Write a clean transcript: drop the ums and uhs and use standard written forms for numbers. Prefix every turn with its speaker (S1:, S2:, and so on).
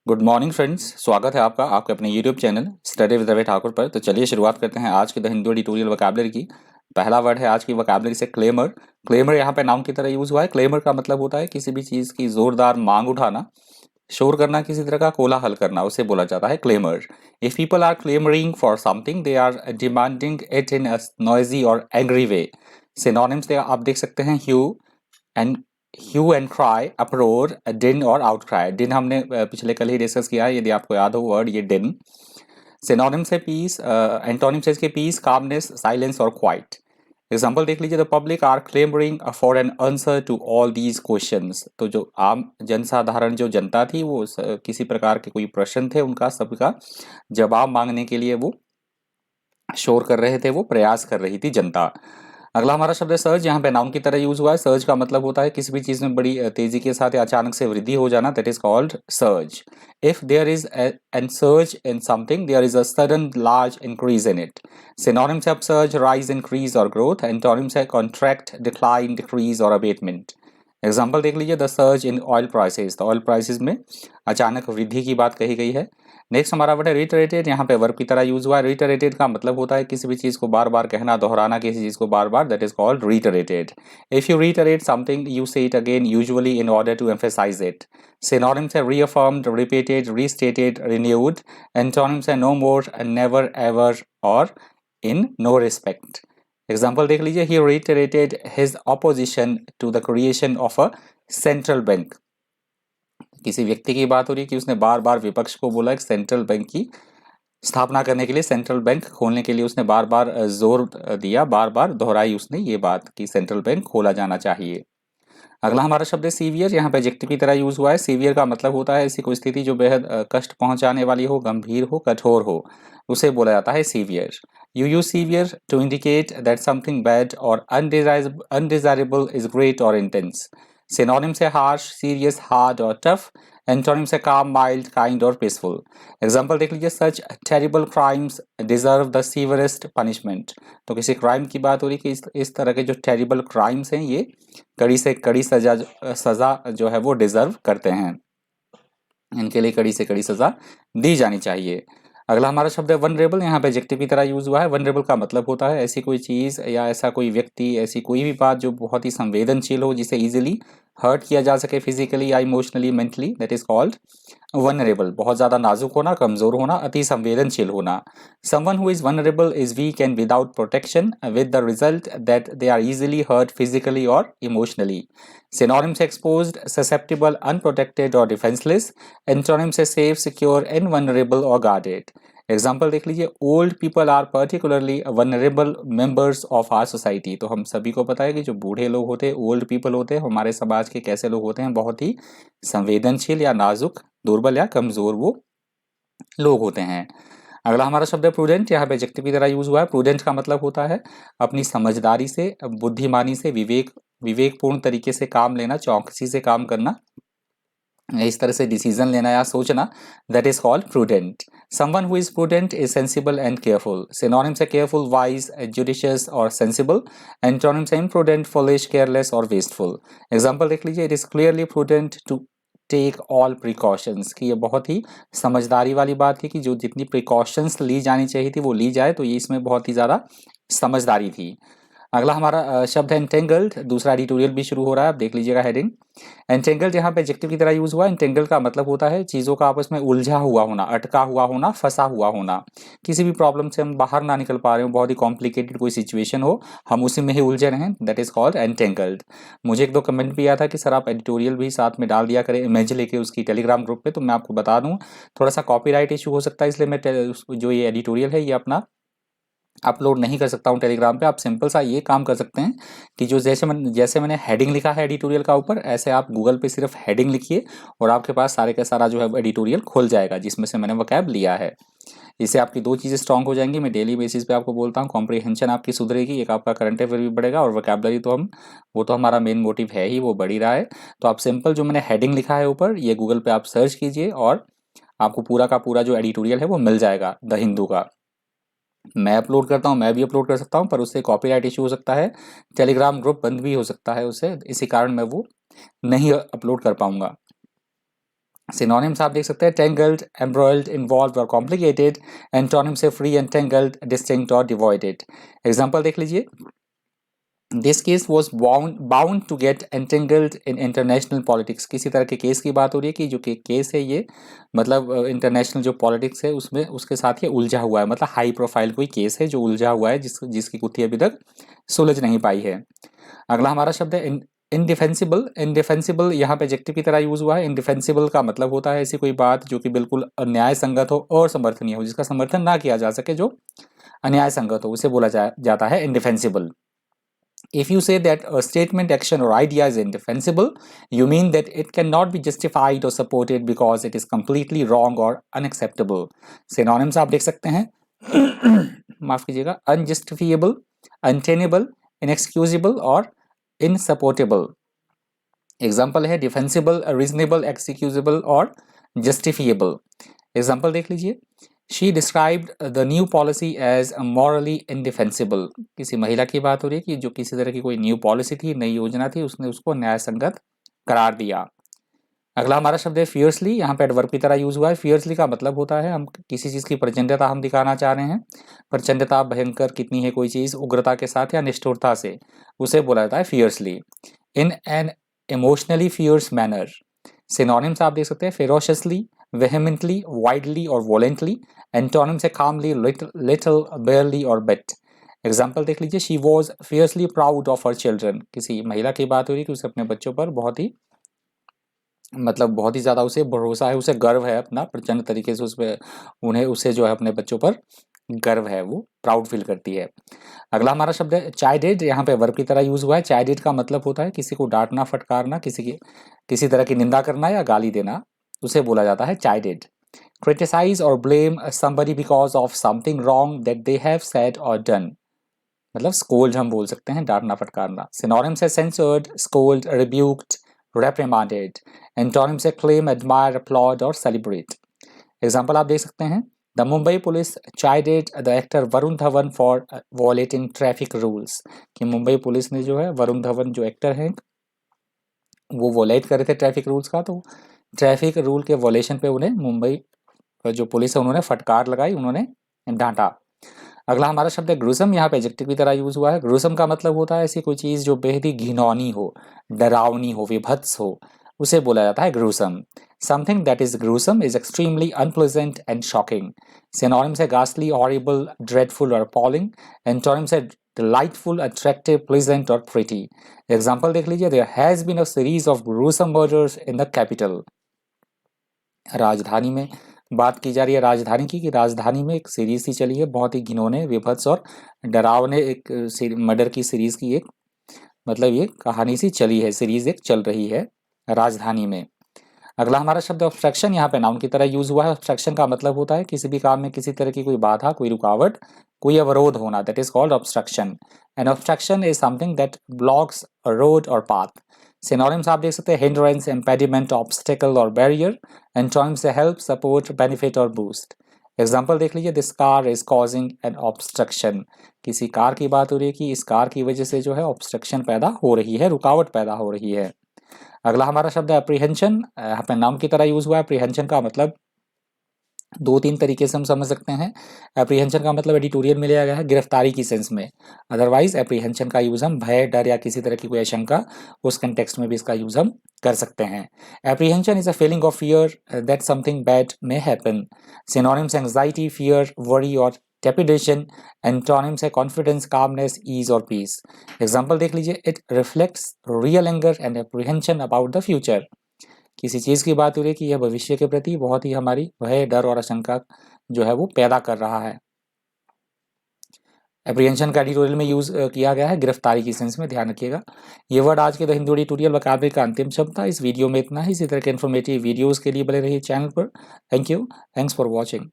S1: Good morning friends, स्वागत है आपका आपके अपने YouTube channel study with Ravi Thakur पर। तो चलिए शुरुआत करते हैं आज के द हिंदू एडिटोरियल वोकैबुलरी की। पहला वर्ड है आज की वोकैबुलरी से क्लेमर। क्लेमर यहाँ पे नाउन की तरह यूज हुआ है। क्लेमर का मतलब होता है किसी भी चीज़ की जोरदार मांग उठाना, शोर करना, किसी तरह का कोलाहल करना, उसे बोला जाता है clamour. If people are clamouring for something they are demanding it in a noisy और एंग्री वे। सिनोनिम्स आप देख सकते हैं and hue and cry, uproar, din और आउटक्राई। डिन हमने पिछले कल ही डिस्कस किया है, यदि आपको याद हो वर्ड ये डिन। सिनोनिम्स है पीस, एंटोनिम्स है इसके पीस, कामनेस, साइलेंस और क्वाइट। एग्जाम्पल देख लीजिए, the public are clamouring for an answer to all these questions. तो जो आम जनसाधारण जो जनता थी वो किसी प्रकार के कोई प्रश्न थे उनका सबका जवाब मांगने के लिए वो शोर कर रहे थे, वो प्रयास कर रही थी जनता। अगला हमारा शब्द है सर्ज। यहाँ पे नाउन की तरह यूज हुआ है। सर्ज का मतलब होता है किसी भी चीज में बड़ी तेजी के साथ या अचानक से वृद्धि हो जाना, that is called surge. If there is an surge in something there is a sudden large increase in it. Synonyms है अपसर्ज, राइज, इंक्रीज और ग्रोथ। एंटोनिम्स है कॉन्ट्रैक्ट, डिक्लाइन, डिक्रीज और अबेटमेंट। एग्जाम्पल देख लीजिए, the surge in oil prices. तो oil prices में अचानक वृद्धि की बात कही गई है। नेक्स्ट हमारा वर्ड है रिटरेटेड। यहाँ पे वर्ब की तरह यूज हुआ है। रिटरेटेड का मतलब होता है किसी भी चीज को बार बार कहना, दोहराना किसी चीज को बार बार, that is called reiterated. If you reiterate something you say it again, usually in order to emphasise it. Synonyms है reaffirmed, repeated, restated, renewed. Antonyms है नो मोर, नेवर, एवर और इन नो रिस्पेक्ट। एग्जाम्पल देख लीजिए, ही reiterated his opposition to the creation of a central bank। किसी व्यक्ति की बात हो रही है कि उसने बार बार विपक्ष को बोला एक सेंट्रल बैंक की स्थापना करने के लिए, सेंट्रल बैंक खोलने के लिए उसने बार बार जोर दिया, बार बार दोहराई उसने ये बात कि सेंट्रल बैंक खोला जाना चाहिए। अगला हमारा शब्द है सीवियर। यहाँ पे एडजेक्टिव की तरह यूज हुआ है। सीवियर का मतलब होता है ऐसी कोई स्थिति जो बेहद कष्ट पहुंचाने वाली हो, गंभीर हो, कठोर हो, उसे बोला जाता है severe. You use severe to indicate that something bad और अनडिजायरेबल इज ग्रेट और इंटेंस। सिनोनिम्स है हार्श, सीरियस, हार्ड और टफ। एंटोनिम्स है काम, माइल्ड, काइंड और पीसफुल। एग्जाम्पल देख लीजिए, such terrible crimes deserve the severest punishment. तो किसी क्राइम की बात हो रही है कि इस तरह के जो टेरिबल क्राइम्स हैं ये कड़ी से कड़ी सजा जो है वो डिजर्व करते हैं, इनके लिए कड़ी से कड़ी सजा दी जानी चाहिए। अगला हमारा शब्द है वनरेबल। यहाँ पे एडजेक्टिव की तरह यूज हुआ है। वनरेबल का मतलब होता है ऐसी कोई चीज या ऐसा कोई व्यक्ति, ऐसी कोई भी बात जो बहुत ही संवेदनशील हो, जिसे इजिली हर्ट किया जा सके फिजिकली या emotionally, mentally, that is called vulnerable. बहुत ज्यादा नाजुक होना, कमजोर होना, अति संवेदनशील होना। Someone who is vulnerable is weak and without protection with the result that they are easily hurt physically और emotionally. Synonyms exposed, susceptible, unprotected और डिफेंसलेस। एंटोनिम्स है सेफ, सिक्योर, इनवनरेबल और गार्डेड। एग्जाम्पल देख लीजिए, old people are particularly vulnerable members of our society. तो हम सभी को पता है कि जो बूढ़े लोग होते हैं, ओल्ड पीपल होते हैं, हमारे समाज के कैसे लोग होते हैं, बहुत ही संवेदनशील या नाजुक, दुर्बल या कमजोर वो लोग होते हैं। अगला हमारा शब्द है प्रूडेंट। यहाँ पे एडजेक्टिव की तरह यूज हुआ है। प्रूडेंट का मतलब होता है अपनी समझदारी से, बुद्धिमानी से, विवेकपूर्ण तरीके से काम लेना, चौकसी से काम करना, इस तरह से डिसीजन लेना या सोचना, that is called prudent. Someone who is prudent is sensible and careful. Synonyms है केयरफुल, वाइज, जुडिशियस और सेंसिबल। एंटोनिम्स है इम्प्रूडेंट, फॉलिश, केयरलेस और वेस्टफुल। एग्जाम्पल देख लीजिए, it is clearly prudent to take all precautions. कि ये बहुत ही समझदारी वाली बात थी कि जो जितनी प्रिकॉशंस ली जानी चाहिए थी वो ली जाए, तो ये इसमें बहुत ही ज़्यादा समझदारी थी। अगला हमारा शब्द है एंटेंगल्ड। दूसरा एडिटोरियल भी शुरू हो रहा है, आप देख लीजिएगा हेडिंग। एंटेंगल्ड यहाँ पे एडजेक्टिव की तरह यूज हुआ है। एंटेंगल का मतलब होता है चीज़ों का आपस में उलझा हुआ होना, अटका हुआ होना, फंसा हुआ होना। किसी भी प्रॉब्लम से हम बाहर ना निकल पा रहे हो, बहुत ही कॉम्प्लिकेटेड कोई सिचुएशन हो, हम उसी में ही उलझे रहें, दैट इज कॉल्ड एंटेंगल्ड। मुझे एक दो कमेंट भी आया था कि सर आप एडिटोरियल भी साथ में डाल दिया करें इमेज लेके उसकी टेलीग्राम ग्रुप पे। तो मैं आपको बता दूं, थोड़ा सा कॉपीराइट इशू हो सकता है, इसलिए मैं जो ये एडिटोरियल है ये अपना अपलोड नहीं कर सकता हूँ टेलीग्राम पे। आप सिंपल सा ये काम कर सकते हैं कि जो जैसे मैंने हेडिंग लिखा है एडिटोरियल का ऊपर, ऐसे आप गूगल पे सिर्फ हेडिंग लिखिए और आपके पास सारे का सारा जो है एडिटोरियल खुल जाएगा जिसमें से मैंने वोकैब लिया है। इससे आपकी दो चीज़ें स्ट्रांग हो जाएंगी। मैं डेली बेसिस पे आपको बोलता हूँ, कॉम्प्रिहेंशन आपकी सुधरेगी, एक आपका करंट अफेयर भी बढ़ेगा और वोकैबलरी तो वो तो हमारा मेन मोटिव है ही, वो बढ़ ही रहा है। तो आप सिंपल जो मैंने हेडिंग लिखा है ऊपर, ये गूगल पे आप सर्च कीजिए और आपको पूरा का पूरा जो एडिटोरियल है वो मिल जाएगा द हिंदू का। मैं अपलोड करता हूँ, मैं भी अपलोड कर सकता हूँ, पर उससे कॉपीराइट इशू हो सकता है, टेलीग्राम ग्रुप बंद भी हो सकता है उससे, इसी कारण मैं वो नहीं अपलोड कर पाऊंगा। सिनोनिम्स आप देख सकते हैं टेंगल्ड, एम्ब्रॉयल्ड, इन्वॉल्व और complicated. Antonyms free, untangled, distinct और डिवॉइडेड। एग्जाम्पल देख लीजिए, this case was bound to get entangled in international politics. किसी तरह के केस की बात हो रही है कि जो केस है ये मतलब इंटरनेशनल जो पॉलिटिक्स है उसमें उसके साथ ये उलझा हुआ है, मतलब हाई प्रोफाइल कोई केस है जो उलझा हुआ है, जिसकी गुत्थी अभी तक सुलझ नहीं पाई है। अगला हमारा शब्द है इनडिफेंसिबल। इनडिफेंसिबल यहाँ पे एडजेक्टिव की तरह यूज हुआ है। इनडिफेंसिबल का मतलब होता है ऐसी कोई बात जो कि बिल्कुल अन्याय संगत हो और समर्थनीय हो, जिसका समर्थन ना किया जा सके, जो अन्याय संगत हो, उसे बोला जाता है इनडिफेंसिबल। If you say that a statement, action, or idea is indefensible, you mean that it cannot be justified or supported because it is completely wrong or unacceptable. Synonyms आप देख सकते हैं माफ कीजिएगा, unjustifiable, untenable, inexcusable और insupportable. Example है defensible, reasonable, excusable और justifiable. Example देख लीजिए, she described the new policy as morally indefensible. किसी महिला की बात हो रही है कि जो किसी तरह की कोई न्यू पॉलिसी थी, नई योजना थी, उसने उसको न्याय संगत करार दिया। अगला हमारा शब्द है फियर्सली। यहाँ पे एडवर्ब की तरह यूज हुआ है। फियर्सली का मतलब होता है हम किसी चीज की प्रचंडता हम दिखाना चाह रहे हैं। प्रचंडता, भयंकर कितनी है कोई चीज, उग्रता के साथ या निष्ठुरता से, उसे बोला जाता है fiercely. In an emotionally fierce manner. Synonyms आप देख सकते हैं फेरोशियसली, वेहेमेंटली, वाइडली और violently. Antonyms calmly, little, barely और बेट। एग्जाम्पल देख लीजिए, she was fiercely proud of her children. किसी महिला की बात हो रही है कि उसे अपने बच्चों पर बहुत ही ज़्यादा उसे भरोसा है, उसे गर्व है, अपना प्रचंड तरीके से उसे जो है अपने बच्चों पर गर्व है, वो प्राउड फील करती है। अगला हमारा शब्द है चाइडेड। यहाँ पे वर्ब की तरह यूज हुआ है। चाइडेड का मतलब होता है किसी को डांटना, फटकारना, किसी तरह की निंदा करना या गाली देना, उसे बोला जाता है चाइडेड। क्रिटिसाइज और blame somebody because of something wrong that they have said और डन। मतलब स्कोल्ड हम बोल सकते हैं, डांटना फटकारना। सिनोनिम्स है censured, scold, rebuked, reprimanded। Antonym से क्लेम, एडमायर, अपलॉड और सेलिब्रेट। एग्जाम्पल आप देख सकते हैं, the Mumbai police chided the actor Varun Dhawan for violating traffic rules. कि मुंबई पुलिस ने जो है वरुण धवन जो एक्टर हैं वो वॉलेट कर रहे थे ट्रैफिक रूल्स का, तो ट्रैफिक रूल के वॉलेशन पे उन्हें मुंबई जो पुलिस है उन्होंने फटकार लगाई, उन्होंने डांटा। अगला हमारा शब्द है ग्रूसम। यहाँ पे एडजेक्टिव की तरह यूज हुआ है। ग्रूसम का मतलब होता है ऐसी कोई चीज जो बेहद ही घिनौनी हो, डरावनी हो, विभत्स हो, उसे बोला जाता है gruesome. Something that is gruesome is extremely unpleasant and shocking. Synonyms है गास्टली, हॉरिबल, ड्रेडफुल और अपॉलिंग। एंटोनिम्स है डिलाइटफुल, अट्रैक्टिव, प्लेजेंट और प्रिटी। एग्जाम्पल देख लीजिए, there has been a series of gruesome murders in the capital. राजधानी में बात की जा रही है राजधानी की, कि राजधानी में एक सीरीज सी चली है, बहुत ही घिनौने, विभत्स और डरावने एक मर्डर की सीरीज की एक मतलब ये कहानी सी चली है, सीरीज एक चल रही है राजधानी में। अगला हमारा शब्द ऑब्स्ट्रक्शन। यहाँ पे नाउन की तरह यूज हुआ है। ऑब्स्ट्रक्शन का मतलब होता है किसी भी काम में किसी तरह की कोई बाधा, कोई रुकावट, कोई अवरोध होना, that is called obstruction. And obstruction is something that blocks a road और पाथ। सिनोनिम्स आप देख सकते हैं हिंड्रेंस, इम्पेडिमेंट, ऑब्स्टेकल और बैरियर। एंटोनिम्स से हेल्प, सपोर्ट, बेनिफिट और बूस्ट। एग्जाम्पल देख लीजिए, this car is causing an obstruction. किसी कार की बात हो रही है कि इस कार की वजह से जो है ऑब्स्ट्रक्शन पैदा हो रही है, रुकावट पैदा हो रही है। अगला हमारा शब्द है अप्रीहेंशन। यहाँ पे नाउन की तरह यूज हुआ है। अप्रीहेंशन का मतलब दो तीन तरीके से हम समझ सकते हैं। एप्रीहेंशन का मतलब एडिटोरियल में लिया गया है गिरफ्तारी की सेंस में। अदरवाइज एप्रीहेंशन का यूज हम भय, डर या किसी तरह की कोई आशंका, उस कंटेक्स्ट में भी इसका यूज हम कर सकते हैं। Apprehension is a feeling of fear that something bad may happen. Synonyms anxiety, fear, worry और ट्रेपिडेशन। एंटोनिम्स है कॉन्फिडेंस, कामनेस, ईज और पीस। एग्जाम्पल देख लीजिए, it reflects real anger and apprehension about the future. किसी चीज़ की बात हो रही है कि यह भविष्य के प्रति बहुत ही हमारी भय, डर और आशंका जो है वो पैदा कर रहा है। एप्रीहेंशन का एडिटोरियल में यूज किया गया है गिरफ्तारी की सेंस में, ध्यान रखिएगा। ये वर्ड आज के द हिंदू एडिटोरियल वोकैबुलरी का अंतिम शब्द था। इस वीडियो में इतना ही। इसी तरह के इन्फॉर्मेटिव वीडियोस के लिए बने रहिए चैनल पर। Thank you, thanks for watching.